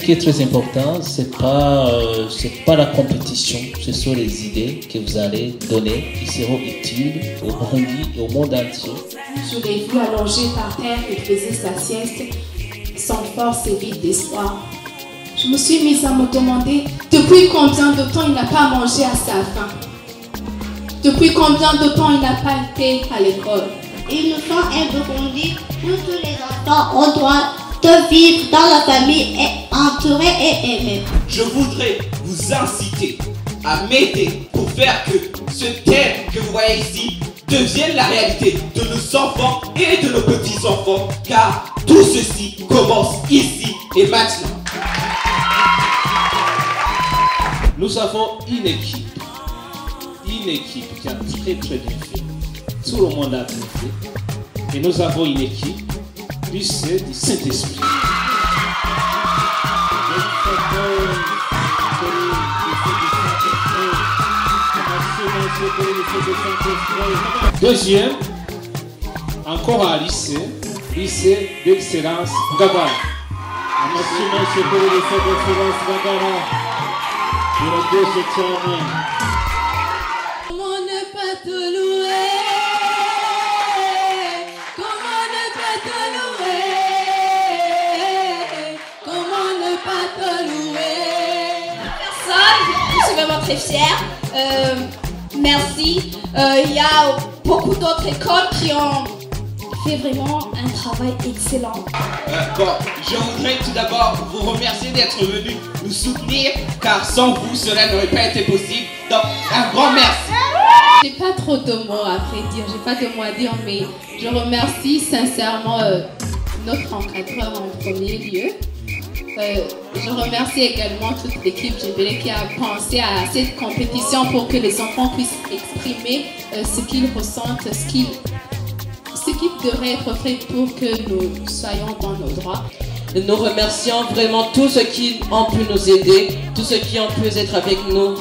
qui est très important, c'est pas la compétition, ce sont les idées que vous allez donner qui seront utiles au Burundi et au monde entier. Je l'ai vu allongé par terre, il faisait sa sieste, sans force et vide d'espoir. Je me suis mise à me demander depuis combien de temps il n'a pas mangé à sa faim. Depuis combien de temps il n'a pas été à l'école. Il nous faut un Burundi où tous les enfants ont droit de vivre dans la famille et entourés et aimés. Je voudrais vous inciter à m'aider pour faire que ce thème que vous voyez ici devienne la réalité de nos enfants et de nos petits-enfants, car tout ceci commence ici et maintenant. Nous avons une équipe qui a très bien fait. Tout le monde a bien fait. Et nous avons une équipe du Saint-Esprit. Deuxième, encore à lycée d'excellence Ngagara. Comment ne pas te louer? Comment ne pas te louer? Comment ne pas te louer? Personne, je suis vraiment très fière. Merci. Il y a beaucoup d'autres écoles qui ont fait vraiment un travail excellent. Je voudrais tout d'abord vous remercier d'être venus nous soutenir, car sans vous, cela n'aurait pas été possible. Donc, un grand merci. J'ai pas trop de mots à dire, j'ai pas de mots à dire, mais je remercie sincèrement notre encadreur en premier lieu. Je remercie également toute l'équipe GBL qui a pensé à cette compétition pour que les enfants puissent exprimer ce qu'ils ressentent, ce qui devrait être fait pour que nous soyons dans nos droits. Nous remercions vraiment tous ceux qui ont pu nous aider, tous ceux qui ont pu être avec nous